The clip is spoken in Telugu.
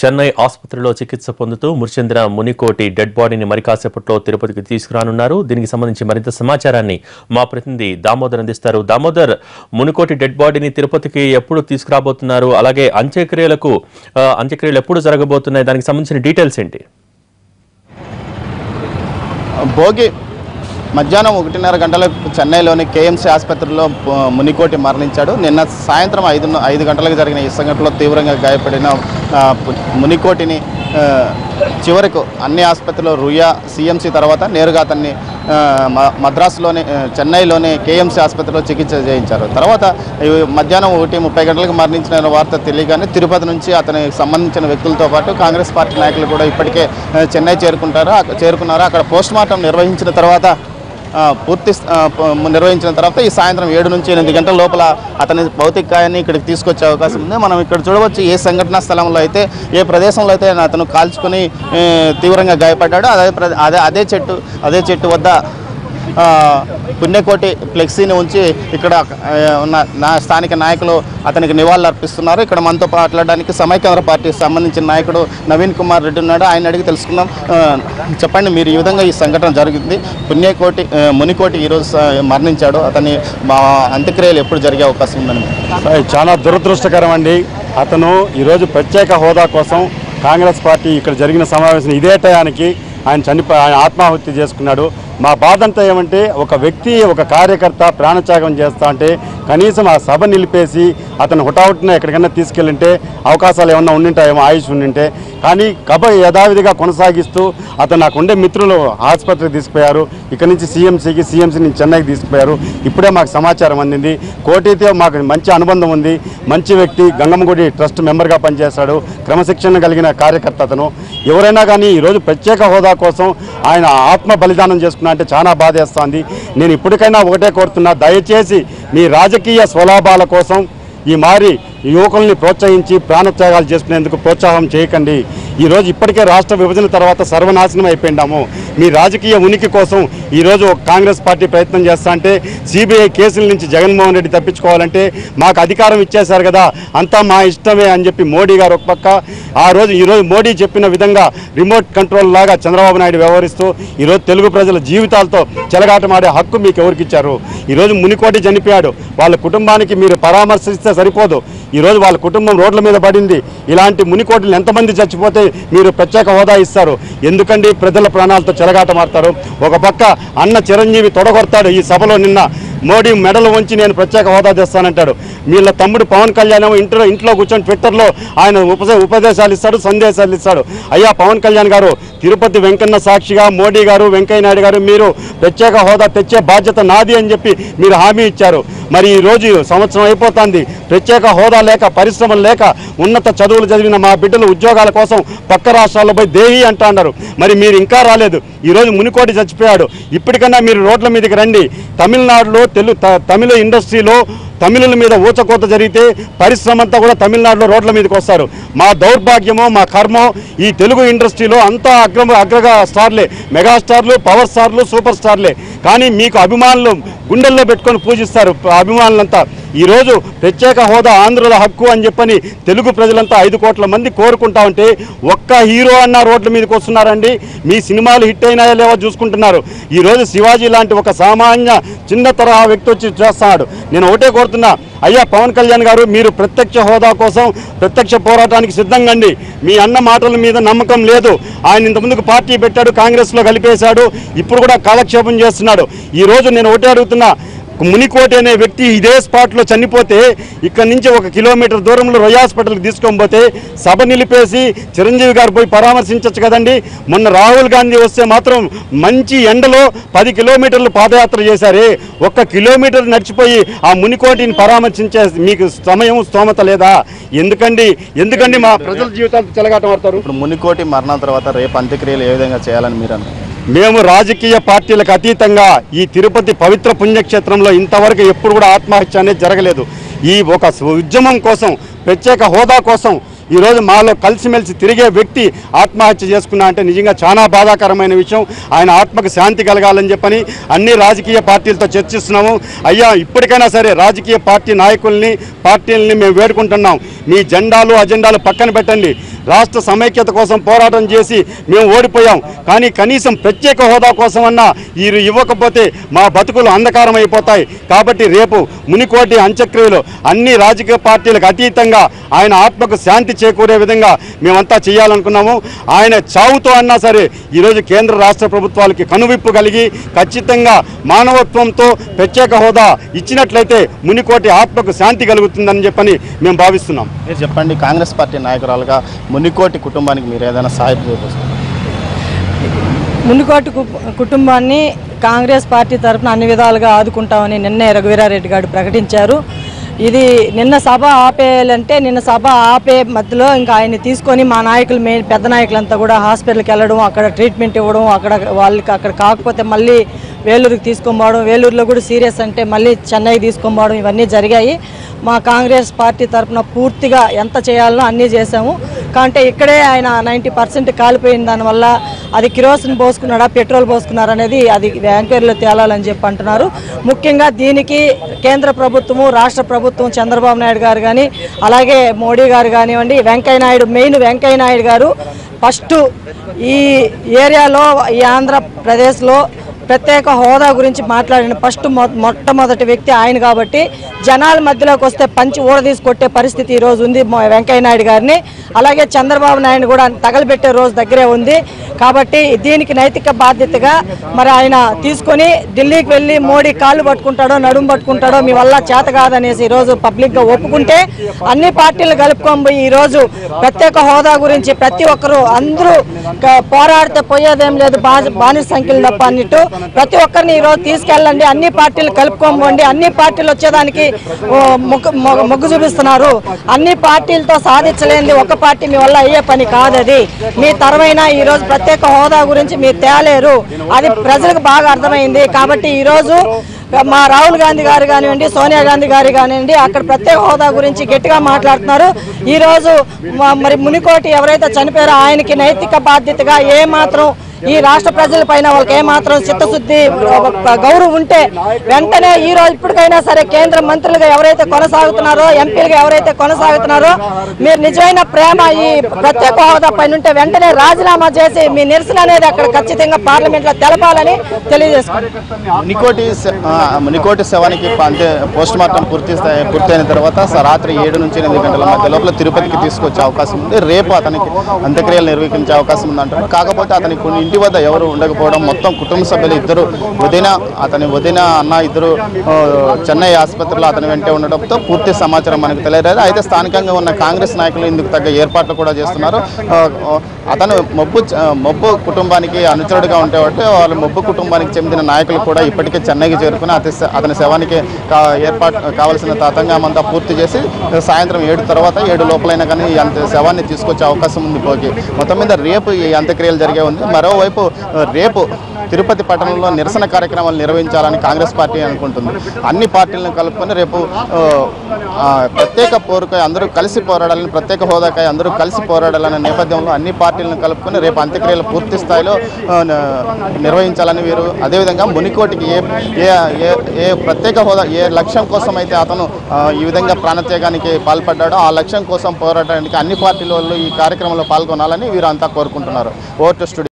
చెన్నై ఆసుపత్రిలో చికిత్స పొందుతూ మృతి చెందిన మునికోటి డెడ్ బాడీని మరి కాసేపట్లో తిరుపతికి తీసుకురానున్నారు. దీనికి సంబంధించి మరింత సమాచారాన్ని మా ప్రతినిధి దామోదర్ అందిస్తారు. దామోదర్, మునికోటి డెడ్ బాడీని తిరుపతికి ఎప్పుడు తీసుకురాబోతున్నారు? అలాగే అంత్యక్రియలు ఎప్పుడు జరగబోతున్నాయి? దానికి సంబంధించిన డీటెయిల్స్ ఏంటి? భోగి మధ్యాహ్నం 1:30 గంటలకు చెన్నైలోని కేఎంసీ ఆసుపత్రిలో మునికోటి మరణించాడు. నిన్న సాయంత్రం 5 గంటలకు జరిగిన ఈ సంఘటనలో తీవ్రంగా గాయపడిన మునికోటిని చివరకు అన్ని ఆసుపత్రుల్లో రుయా సిఎంసి తర్వాత నేరుగా అతన్ని మద్రాసులోని చెన్నైలోని కేఎంసీ ఆసుపత్రిలో చికిత్స చేయించారు. తర్వాత మధ్యాహ్నం 1:30 గంటలకు మరణించిన వార్త తెలియగానే తిరుపతి నుంచి అతనికి సంబంధించిన వ్యక్తులతో పాటు కాంగ్రెస్ పార్టీ నాయకులు కూడా ఇప్పటికే చెన్నై చేరుకున్నారు. అక్కడ పోస్ట్మార్టం నిర్వహించిన తర్వాత ఈ సాయంత్రం 7 నుంచి 8 గంటల లోపల అతని భౌతికాయాన్ని ఇక్కడికి తీసుకొచ్చే అవకాశం ఉంది. మనం ఇక్కడ చూడవచ్చు ఏ సంఘటనా స్థలంలో అయితే, ఏ ప్రదేశంలో అయితే అతను కాల్చుకొని తీవ్రంగా గాయపడ్డాడు అదే చెట్టు వద్ద పుణ్యకోటి ఫ్లెక్సీని ఉంచి ఇక్కడ ఉన్న స్థానిక నాయకులు అతనికి నివాళులు అర్పిస్తున్నారు. ఇక్కడ మనతో మాట్లాడడానికి సమైక్యాంధ్ర పార్టీకి సంబంధించిన నాయకుడు నవీన్ కుమార్ రెడ్డి ఉన్నాడు. ఆయన అడిగి తెలుసుకుందాం. చెప్పండి, మీరు ఈ విధంగా ఈ సంఘటన జరిగింది, మునికోటి ఈరోజు మరణించాడు, అతని అంత్యక్రియలు ఎప్పుడు జరిగే అవకాశం ఉందని? చాలా దురదృష్టకరం అండి. అతను ఈరోజు ప్రత్యేక హోదా కోసం కాంగ్రెస్ పార్టీ ఇక్కడ జరిగిన సమావేశం ఇదే టయానికి ఆయన ఆత్మాహుతి చేసుకున్నాడు. మా బాధ అంతా ఏమంటే, ఒక వ్యక్తి ఒక కార్యకర్త ప్రాణత్యాగం చేస్తా అంటే కనీసం ఆ సభ నిలిపేసి అతను హుటాహుటిన ఎక్కడికైనా తీసుకెళ్ళింటే అవకాశాలు ఏమన్నా ఉండింటాయేమో, ఆయుష్ ఉండింటే. కానీ యథావిధిగా కొనసాగిస్తూ అతను నాకు ఉండే మిత్రులు ఆసుపత్రికి తీసుకుపోయారు. ఇక్కడ నుంచి సిఎంసి నుంచి చెన్నైకి తీసుకుపోయారు. ఇప్పుడే మాకు సమాచారం అందింది. కోటితో మాకు మంచి అనుబంధం ఉంది. మంచి వ్యక్తి, గంగమ్మగుడి ట్రస్ట్ మెంబర్గా పనిచేశాడు. క్రమశిక్షణ కలిగిన కార్యకర్త అతను. ఎవరైనా కానీ ఈరోజు ప్రత్యేక హోదా కోసం ఆయన ఆత్మ బలిదానం చేసుకున్నా అంటే చాలా బాధేస్తోంది. నేను ఇప్పటికైనా ఒకటే కోరుతున్నా, దయచేసి మీ రాజకీయ స్వలాభాల కోసం ఈ యువకుల్ని ప్రోత్సహించి ప్రాణత్యాగాలు చేసుకునేందుకు ప్రోత్సాహం చేయకండి. ఈరోజు ఇప్పటికే రాష్ట్ర విభజన తర్వాత సర్వనాశనం అయిపోయినాము. మీ రాజకీయ ఉనికి కోసం ఈరోజు కాంగ్రెస్ పార్టీ ప్రయత్నం చేస్తా అంటే, సిబిఐ కేసుల నుంచి జగన్మోహన్ రెడ్డి తప్పించుకోవాలంటే మాకు అధికారం ఇచ్చేశారు కదా, అంతా మా ఇష్టమే అని చెప్పి మోడీ గారు ఒక పక్క, ఈరోజు మోడీ చెప్పిన విధంగా రిమోట్ కంట్రోల్ లాగా చంద్రబాబు నాయుడు వ్యవహరిస్తూ ఈరోజు తెలుగు ప్రజల జీవితాలతో చెలగాటమాడే హక్కు మీకు ఎవరికి ఇచ్చారు? ఈరోజు మునికోటి చనిపోయాడు. వాళ్ళ కుటుంబానికి మీరు పరామర్శిస్తే సరిపోదు. ఈరోజు వాళ్ళ కుటుంబం రోడ్ల మీద పడింది. ఇలాంటి మునికోటిలు ఎంతమంది చచ్చిపోతే మీరు ప్రత్యేక హోదా ఇస్తారు? ఎందుకండి ప్రజల ప్రాణాలతో చెలగాటమాడతారు? ఒక పక్క అన్న చిరంజీవి తొడగొడతాడు ఈ సభలో. నిన్న మోడీ మెడలు వంచి నేను ప్రత్యేక హోదా తెస్తానంటాడు. వీళ్ళ తమ్ముడు పవన్ కళ్యాణ్ ఇంట్లో కూర్చొని ట్విట్టర్లో ఆయన ఉపదేశాలు ఇస్తాడు, సందేశాలు ఇస్తాడు. అయ్యా పవన్ కళ్యాణ్ గారు, తిరుపతి వెంకన్న సాక్షిగా మోడీ గారు, వెంకయ్య నాయుడు గారు మీరు ప్రత్యేక హోదా తెచ్చే బాధ్యత నాది అని చెప్పి మీరు హామీ ఇచ్చారు. మరి ఈరోజు సంవత్సరం అయిపోతుంది, ప్రత్యేక హోదా లేక, పరిశ్రమలు లేక, ఉన్నత చదువులు చదివిన మా బిడ్డలు ఉద్యోగాల కోసం పక్క రాష్ట్రాల్లో పోయి దేహి అంటున్నారు. మరి మీరు ఇంకా రాలేదు. ఈరోజు మునికోటి చచ్చిపోయాడు. ఇప్పటికన్నా మీరు రోడ్ల మీదకి రండి. తమిళనాడులో తమిళ ఇండస్ట్రీలో తమిళుల మీద ఊచకోత జరిగితే పరిశ్రమ అంతా కూడా తమిళనాడులో రోడ్ల మీదకి వస్తారు. మా దౌర్భాగ్యమో, మా కర్మో, ఈ తెలుగు ఇండస్ట్రీలో అంతా అగ్రగా స్టార్లే, మెగాస్టార్లు, పవర్ స్టార్లు, సూపర్ స్టార్లే. కానీ మీకు అభిమానులు గుండెల్లో పెట్టుకొని పూజిస్తారు అభిమానులంతా. ఈరోజు ప్రత్యేక హోదా ఆంధ్రుల హక్కు అని చెప్పని తెలుగు ప్రజలంతా 5 కోట్ల మంది కోరుకుంటా ఉంటే ఒక్క హీరో అన్న రోడ్ల మీదకి వస్తున్నారండి. మీ సినిమాలు హిట్ అయినాయో లేవో చూసుకుంటున్నారు. ఈరోజు శివాజీ లాంటి ఒక సామాన్య చిన్న తరహా వ్యక్తి వచ్చి చేస్తున్నాడు. నేను ఒకటే కోరుతున్నా, అయ్యా పవన్ కళ్యాణ్ గారు, మీరు ప్రత్యక్ష హోదా కోసం ప్రత్యక్ష పోరాటానికి సిద్ధంగా. మీ అన్న మాటల మీద నమ్మకం లేదు. ఆయన ఇంతకుముందుకు పార్టీ పెట్టాడు, కాంగ్రెస్లో కలిపేశాడు, ఇప్పుడు కూడా కాలక్షేపం చేస్తున్నాడు. ఈరోజు నేను ఒకటే అడుగుతున్నా, మునికోటి అనే వ్యక్తి ఇదే స్పాట్లో చనిపోతే ఇక్కడ నుంచి 1 కిలోమీటర్ దూరంలో రొయ్య హాస్పిటల్కి తీసుకొని పోతే సభ నిలిపేసి చిరంజీవి గారు పోయి పరామర్శించవచ్చు కదండి. మొన్న రాహుల్ గాంధీ వస్తే మాత్రం మంచి ఎండలో 10 కిలోమీటర్లు పాదయాత్ర చేశారే. 1 కిలోమీటర్ నడిచిపోయి ఆ మునికోటిని పరామర్శించే మీకు స్తోమత లేదా? ఎందుకండి మా ప్రజల జీవితాలు చెలగాటమాడతారు? ఇప్పుడు మునికోటి మరణం తర్వాత రేపు అంత్యక్రియలు ఏ విధంగా చేయాలని మీరు అన్నారు? మేము రాజకీయ పార్టీలకు అతీతంగా ఈ తిరుపతి పవిత్ర పుణ్యక్షేత్రంలో ఇంతవరకు ఎప్పుడు కూడా ఆత్మహత్య అనేది జరగలేదు. ఈ ఒక ఉద్యమం కోసం, ప్రత్యేక హోదా కోసం ఈరోజు మాలో కలిసిమెలిసి తిరిగే వ్యక్తి ఆత్మహత్య చేసుకున్నా అంటే నిజంగా చాలా బాధాకరమైన విషయం. ఆయన ఆత్మకు శాంతి కలగాలని చెప్పని అన్ని రాజకీయ పార్టీలతో చర్చిస్తున్నాము. అయ్యా, ఇప్పటికైనా సరే రాజకీయ పార్టీలని మేము వేడుకుంటున్నాం, మీ జెండాలు అజెండాలు పక్కన పెట్టండి. రాష్ట్ర సమైక్యత కోసం పోరాటం చేసి మేము ఓడిపోయాం, కానీ కనీసం ప్రత్యేక హోదా కోసం అన్నా వీరు ఇవ్వకపోతే మా బతుకులు అంధకారం అయిపోతాయి. కాబట్టి రేపు మునికోటి అంత్యక్రియలు అన్ని రాజకీయ పార్టీలకు అతీతంగా ఆయన ఆత్మకు శాంతి చేకూరే విధంగా మేమంతా చేయాలనుకున్నాము. ఆయన చావుతో అన్నా సరే ఈరోజు కేంద్ర రాష్ట్ర ప్రభుత్వాలకి కనువిప్పు కలిగి ఖచ్చితంగా మానవత్వంతో ప్రత్యేక హోదా ఇచ్చినట్లయితే మునికోటి ఆత్మకు శాంతి కలుగుతుందని చెప్పని మేము భావిస్తున్నాం. మీరు చెప్పండి, కాంగ్రెస్ పార్టీ నాయకురాలుగా మునికోటి కుటుంబానికి మీరు ఏదైనా సహాయం చేయవచ్చు? మునికోటి కుటుంబాన్ని కాంగ్రెస్ పార్టీ తరఫున అన్ని విధాలుగా ఆదుకుంటామని నిన్నే రఘువీరారెడ్డి గారు ప్రకటించారు. ఇది నిన్న సభ ఆపేయాలంటే నిన్న సభ ఆపే మధ్యలో ఇంకా ఆయన్ని తీసుకొని మా నాయకులు పెద్ద నాయకులంతా కూడా హాస్పిటల్కి వెళ్ళడం, అక్కడ ట్రీట్మెంట్ ఇవ్వడం, అక్కడ కాకపోతే మళ్ళీ వేలూరుకి తీసుకొని పోవడం, వేలూరులో కూడా సీరియస్ అంటే మళ్ళీ చెన్నైకి తీసుకొని పోవడం, ఇవన్నీ జరిగాయి. మా కాంగ్రెస్ పార్టీ తరఫున పూర్తిగా ఎంత చేయాలనో అన్నీ చేశాము. కాబట్టి ఇక్కడే ఆయన 90% కాలిపోయిన దానివల్ల అది కిరోసిన్ పోసుకున్నాడా పెట్రోల్ పోసుకున్నారా అనేది అది ఎంక్వైరీలో తేలాలని చెప్పి అంటున్నారు. ముఖ్యంగా దీనికి కేంద్ర ప్రభుత్వము, రాష్ట్ర ప్రభుత్వం, చంద్రబాబు నాయుడు గారు కానీ అలాగే మోడీ గారు కానివ్వండి, మెయిన్ వెంకయ్య నాయుడు గారు ఫస్ట్ ఈ ఏరియాలో ఈ ఆంధ్రప్రదేశ్లో ప్రత్యేక హోదా గురించి మాట్లాడిన మొట్టమొదటి వ్యక్తి ఆయన. కాబట్టి జనాల మధ్యలోకి వస్తే పంచి ఊడదీసి కొట్టే పరిస్థితి ఈరోజు ఉంది వెంకయ్య నాయుడు గారిని. అలాగే చంద్రబాబు నాయుడు కూడా తగలబెట్టే రోజు దగ్గరే ఉంది. కాబట్టి దీనికి నైతిక బాధ్యతగా మరి ఆయన తీసుకొని ఢిల్లీకి వెళ్ళి మోడీ కాళ్ళు పట్టుకుంటాడో నడుము పట్టుకుంటాడో మీ వల్ల చేత కాదనేసి ఈరోజు పబ్లిక్గా ఒప్పుకుంటే అన్ని పార్టీలు కలుపుకొని ఈరోజు ప్రత్యేక హోదా గురించి ప్రతి ఒక్కరూ అందరూ పోరాడితే పోయేదేం లేదు, బానిస సంఖ్యలు తప్ప అన్నట్టు ప్రతి ఒక్కరిని ఈరోజు తీసుకెళ్ళండి, అన్ని పార్టీలు కలుపుకోండి. అన్ని పార్టీలు వచ్చేదానికి మొగ్గు చూపిస్తున్నారు. అన్ని పార్టీలతో సాధించలేనిది ఒక పార్టీ మీ వల్ల అయ్యే పని కాదది. మీ తరమైన ఈరోజు ప్రత్యేక హోదా గురించి మీరు తేలేరు, అది ప్రజలకు బాగా అర్థమైంది. కాబట్టి ఈరోజు మా రాహుల్ గాంధీ గారు కానివ్వండి, సోనియా గాంధీ గారు కానివ్వండి అక్కడ ప్రత్యేక హోదా గురించి గట్టిగా మాట్లాడుతున్నారు. ఈరోజు మరి మునికోటి ఎవరైతే చనిపోయారో ఆయనకి నైతిక బాధ్యతగా ఏమాత్రం ఈ రాష్ట్ర ప్రజల పైన వాళ్ళకి ఏమాత్రం చిత్తశుద్ధి గౌరవం ఉంటే వెంటనే ఈ రోజు ఇప్పటికైనా సరే కేంద్ర మంత్రులుగా ఎవరైతే కొనసాగుతున్నారో, ఎంపీలుగా ఎవరైతే కొనసాగుతున్నారో మీరు నిజమైన ప్రేమ ఈ ప్రత్యేక హోదా పైన ఉంటే వెంటనే రాజీనామా చేసి మీ నిరసన అనేది అక్కడ ఖచ్చితంగా పార్లమెంట్ లో తెలపాలని తెలియజేసుకున్నారు. మునికోటి శవానికి పోస్ట్ మార్టం పూర్తయిన తర్వాత రాత్రి 7 నుంచి 8 గంటల మధ్య లోపల తిరుపతికి తీసుకొచ్చే అవకాశం ఉంది. రేపు అతనికి అంత్యక్రియలు నిర్వహించే అవకాశం ఉంది అంటున్నారు. కాకపోతే అతనికి ఇంటి వద్ద ఎవరు ఉండకపోవడం, మొత్తం కుటుంబ సభ్యులు ఇద్దరు వదిన అన్న ఇద్దరు చెన్నై ఆసుపత్రిలో అతని వెంటే ఉండడంతో పూర్తి సమాచారం మనకు తెలియలేదు. అయితే స్థానికంగా ఉన్న కాంగ్రెస్ నాయకులు ఇందుకు తగ్గ ఏర్పాట్లు కూడా చేస్తున్నారు. అతను మొబ్బు కుటుంబానికి అనుచరుడుగా ఉండేవాటే వాళ్ళు మొబ్బు కుటుంబానికి చెందిన నాయకులు కూడా ఇప్పటికే చెన్నైకి చేరుకుని అతని శవానికి కావలసిన తతంగం అంతా పూర్తి చేసి సాయంత్రం 7 తర్వాత 7 లోపలైనా కానీ ఈ శవాన్ని తీసుకొచ్చే అవకాశం ఉంది. పోకి మొత్తం మీద రేపు ఈ అంత్యక్రియలు జరిగే ఉంది. మరోవైపు రేపు తిరుపతి పట్టణంలో నిరసన కార్యక్రమాలు నిర్వహించాలని కాంగ్రెస్ పార్టీ అనుకుంటుంది. అన్ని పార్టీలను కలుపుకొని రేపు ప్రత్యేక పోరుకై అందరూ కలిసి పోరాడాలని, ప్రత్యేక హోదాకై అందరూ కలిసి పోరాడాలనే నేపథ్యంలో అన్ని పార్టీలను కలుపుకొని రేపు అంత్యక్రియలు పూర్తి స్థాయిలో నిర్వహించాలని వీరు, అదేవిధంగా మునికోటికి ఏ ప్రత్యేక హోదా ఏ లక్ష్యం కోసం అయితే అతను ఈ విధంగా ప్రాణత్యాగానికి పాల్పడ్డాడో ఆ లక్ష్యం కోసం పోరాడడానికి అన్ని పార్టీల వాళ్ళు ఈ కార్యక్రమంలో పాల్గొనాలని వీరు అంతా కోరుకుంటున్నారు. Over to studio.